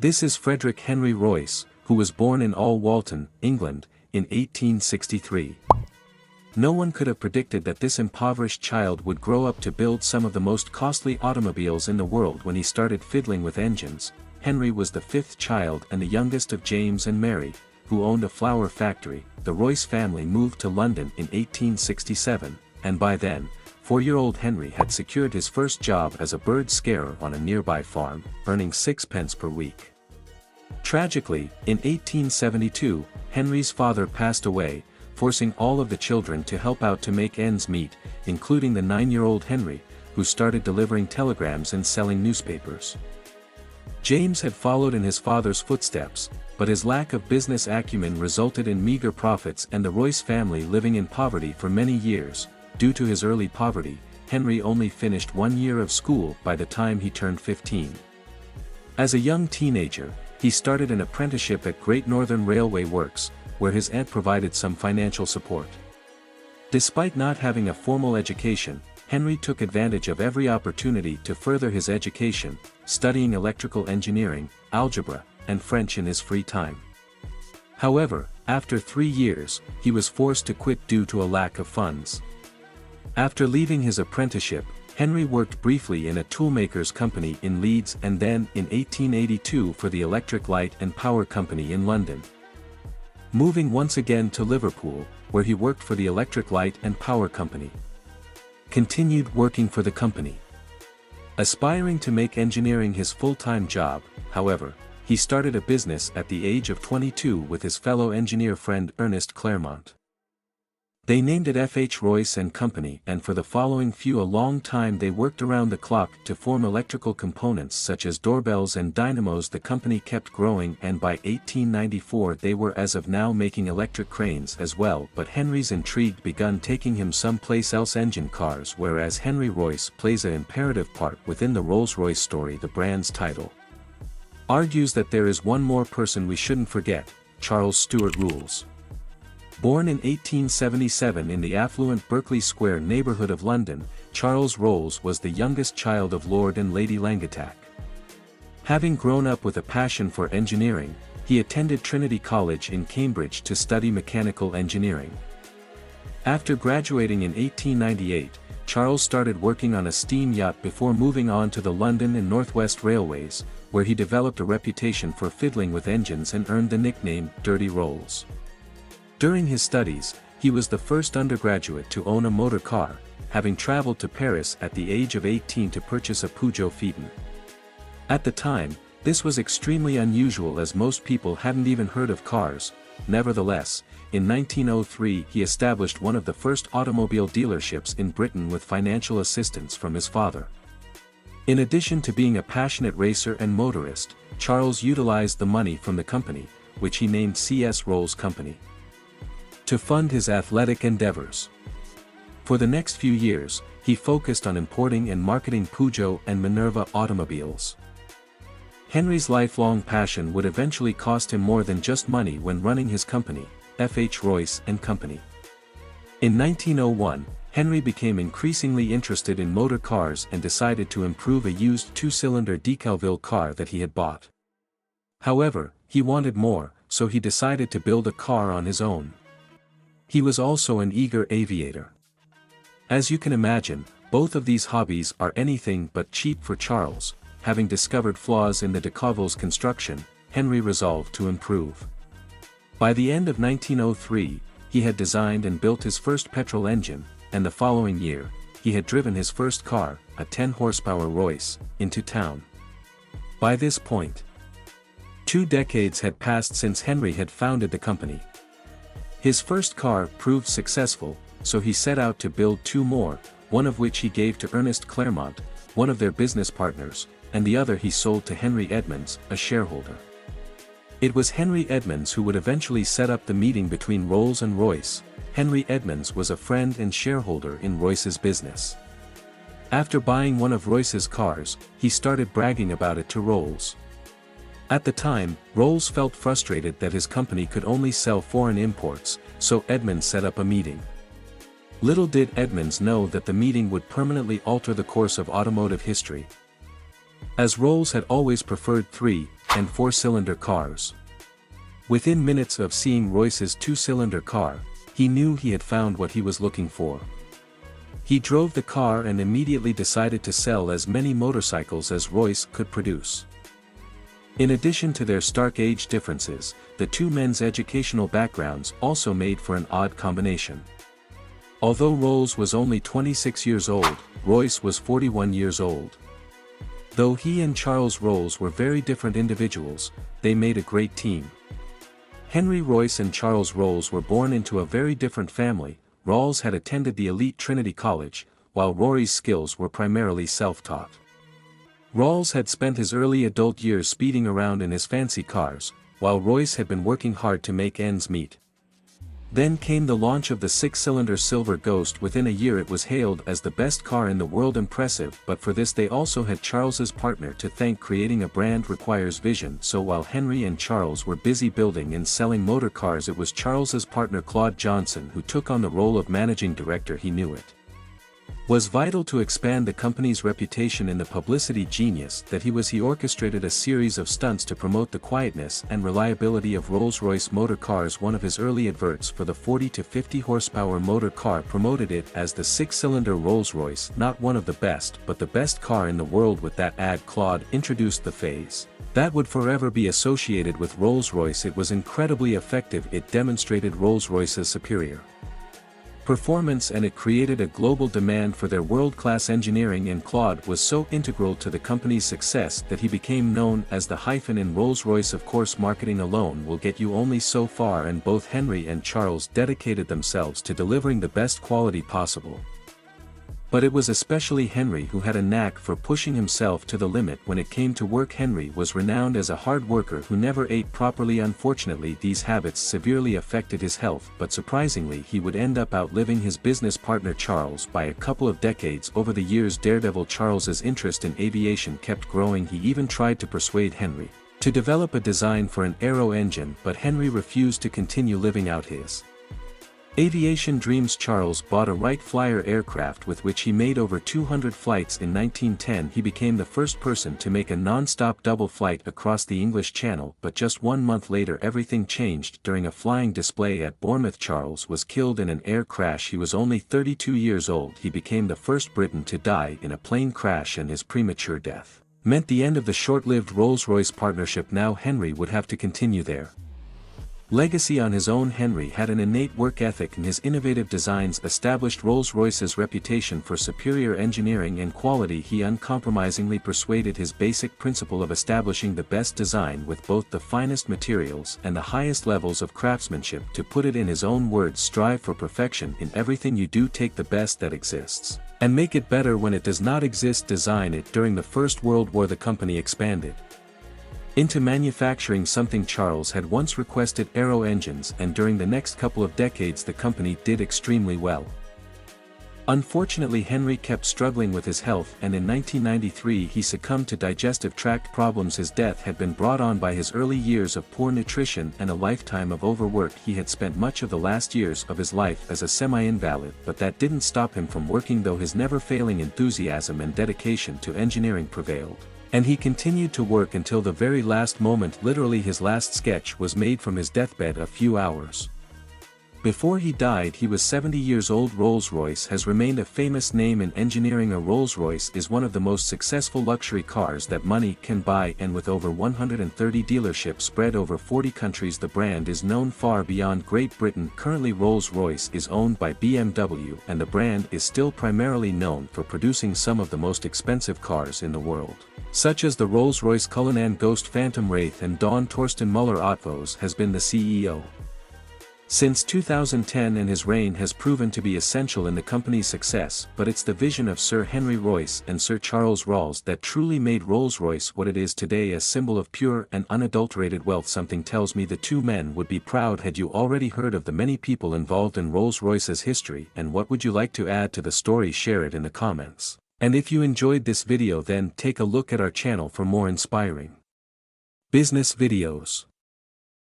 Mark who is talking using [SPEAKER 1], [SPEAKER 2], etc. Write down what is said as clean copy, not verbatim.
[SPEAKER 1] This is Frederick Henry Royce, who was born in Walton, England, in 1863. No one could have predicted that this impoverished child would grow up to build some of the most costly automobiles in the world. When he started fiddling with engines, Henry was the fifth child and the youngest of James and Mary, who owned a flour factory. The Royce family moved to London in 1867, and by then, 4-year-old Henry had secured his first job as a bird scarer on a nearby farm, earning 6 pence per week. Tragically, in 1872, Henry's father passed away, forcing all of the children to help out to make ends meet, including the 9-year-old Henry, who started delivering telegrams and selling newspapers. James had followed in his father's footsteps, but his lack of business acumen resulted in meager profits and the Royce family living in poverty for many years. Due to his early poverty, Henry only finished 1 year of school by the time he turned 15. As a young teenager, he started an apprenticeship at Great Northern Railway Works, where his aunt provided some financial support. Despite not having a formal education, Henry took advantage of every opportunity to further his education, studying electrical engineering, algebra, and French in his free time. However, after 3 years, he was forced to quit due to a lack of funds. After leaving his apprenticeship, Henry worked briefly in a toolmaker's company in Leeds and then in 1882 for the Electric Light and Power Company in London. Moving once again to Liverpool, where he worked for the Electric Light and Power Company. Continued working for the company. Aspiring to make engineering his full-time job, however, he started a business at the age of 22 with his fellow engineer friend Ernest Claremont. They named it F.H. Royce and Company, and for the following a long time they worked around the clock to form electrical components such as doorbells and dynamos. The company kept growing, and by 1894 they were as of now making electric cranes as well. But Henry's intrigue begun taking him someplace else: engine cars, whereas Henry Royce plays an imperative part within the Rolls-Royce story. The brand's title argues that there is one more person we shouldn't forget: Charles Stuart Rolls. Born in 1877 in the affluent Berkeley Square neighborhood of London, Charles Rolls was the youngest child of Lord and Lady Langatack. Having grown up with a passion for engineering, he attended Trinity College in Cambridge to study mechanical engineering. After graduating in 1898, Charles started working on a steam yacht before moving on to the London and North West Railways, where he developed a reputation for fiddling with engines and earned the nickname Dirty Rolls. During his studies, he was the first undergraduate to own a motor car, having traveled to Paris at the age of 18 to purchase a Peugeot Phaeton. At the time, this was extremely unusual as most people hadn't even heard of cars. Nevertheless, in 1903 he established one of the first automobile dealerships in Britain with financial assistance from his father. In addition to being a passionate racer and motorist, Charles utilized the money from the company, which he named C.S. Rolls Company, to fund his athletic endeavors. For the next few years, he focused on importing and marketing Peugeot and Minerva automobiles. Henry's lifelong passion would eventually cost him more than just money when running his company, F.H. Royce and Company. In 1901, Henry became increasingly interested in motor cars and decided to improve a used 2-cylinder Decauville car that he had bought. However, he wanted more, so he decided to build a car on his own. He was also an eager aviator. As you can imagine, both of these hobbies are anything but cheap for Charles. Having discovered flaws in the Decauville's construction, Henry resolved to improve. By the end of 1903, he had designed and built his first petrol engine, and the following year, he had driven his first car, a 10-horsepower Royce, into town. By this point, 2 decades had passed since Henry had founded the company. His first car proved successful, so he set out to build 2 more, one of which he gave to Ernest Claremont, one of their business partners, and the other he sold to Henry Edmunds, a shareholder. It was Henry Edmunds who would eventually set up the meeting between Rolls and Royce. Henry Edmunds was a friend and shareholder in Royce's business. After buying one of Royce's cars, he started bragging about it to Rolls. At the time, Rolls felt frustrated that his company could only sell foreign imports, so Edmunds set up a meeting. Little did Edmunds know that the meeting would permanently alter the course of automotive history. As Rolls had always preferred 3 and four-cylinder cars. Within minutes of seeing Royce's two-cylinder car, he knew he had found what he was looking for. He drove the car and immediately decided to sell as many motorcycles as Royce could produce. In addition to their stark age differences, the two men's educational backgrounds also made for an odd combination. Although Rolls was only 26 years old, Royce was 41 years old. Though he and Charles Rolls were very different individuals, they made a great team. Henry Royce and Charles Rolls were born into a very different family. Rolls had attended the elite Trinity College, while Rory's skills were primarily self-taught. Rolls had spent his early adult years speeding around in his fancy cars, while Royce had been working hard to make ends meet. Then came the launch of the six-cylinder Silver Ghost. Within a year it was hailed as the best car in the world. Impressive, but for this they also had Charles's partner to thank. Creating a brand requires vision, so while Henry and Charles were busy building and selling motor cars, it was Charles's partner Claude Johnson who took on the role of managing director. He knew it was vital to expand the company's reputation in the publicity genius that he was. He orchestrated a series of stunts to promote the quietness and reliability of Rolls-Royce motor cars. One of his early adverts for the 40 to 50 horsepower motor car promoted it as the six-cylinder Rolls-Royce, not one of the best but the best car in the world. With that ad, Claude introduced the phase that would forever be associated with Rolls-Royce. It was incredibly effective. It demonstrated Rolls-Royce's superior performance and it created a global demand for their world-class engineering, and Claude was so integral to the company's success that he became known as the hyphen in Rolls-Royce. Of course, marketing alone will get you only so far, and both Henry and Charles dedicated themselves to delivering the best quality possible. But it was especially Henry who had a knack for pushing himself to the limit when it came to work. Henry was renowned as a hard worker who never ate properly. Unfortunately, these habits severely affected his health, but surprisingly he would end up outliving his business partner Charles by a couple of decades. Over the years, daredevil Charles's interest in aviation kept growing. He even tried to persuade Henry to develop a design for an aero engine, but Henry refused to continue living out his aviation dreams. Charles bought a Wright Flyer aircraft with which he made over 200 flights. In 1910 he became the first person to make a non-stop double flight across the English Channel, but just 1 month later everything changed. During a flying display at Bournemouth, Charles was killed in an air crash. He was only 32 years old. He became the first Briton to die in a plane crash, and his premature death meant the end of the short-lived Rolls-Royce partnership. Now Henry would have to continue their legacy on his own. Henry had an innate work ethic, and his innovative designs established Rolls-Royce's reputation for superior engineering and quality. He uncompromisingly persuaded his basic principle of establishing the best design with both the finest materials and the highest levels of craftsmanship. To put it in his own words, strive for perfection in everything you do. Take the best that exists and make it better when it does not exist. Design it. During the First World War the company expanded into manufacturing something Charles had once requested: aero engines, and during the next couple of decades the company did extremely well. Unfortunately, Henry kept struggling with his health, and in 1993 he succumbed to digestive tract problems. His death had been brought on by his early years of poor nutrition and a lifetime of overwork. He had spent much of the last years of his life as a semi-invalid, but that didn't stop him from working, though his never-failing enthusiasm and dedication to engineering prevailed. And he continued to work until the very last moment. Literally, his last sketch was made from his deathbed a few hours before he died. He was 70 years old. Rolls-Royce has remained a famous name in engineering. A Rolls-Royce is one of the most successful luxury cars that money can buy, and with over 130 dealerships spread over 40 countries, the brand is known far beyond Great Britain. Currently, Rolls-Royce is owned by BMW, and the brand is still primarily known for producing some of the most expensive cars in the world, such as the Rolls-Royce Cullinan Ghost, Phantom Wraith, and Dawn. Torsten Müller-Otvos has been the CEO since 2010, and his reign has proven to be essential in the company's success. But it's the vision of Sir Henry Royce and Sir Charles Rolls that truly made Rolls-Royce what it is today, a symbol of pure and unadulterated wealth. Something tells me the two men would be proud. Had you already heard of the many people involved in Rolls-Royce's history, and what would you like to add to the story? Share it in the comments. And if you enjoyed this video, then take a look at our channel for more inspiring business videos.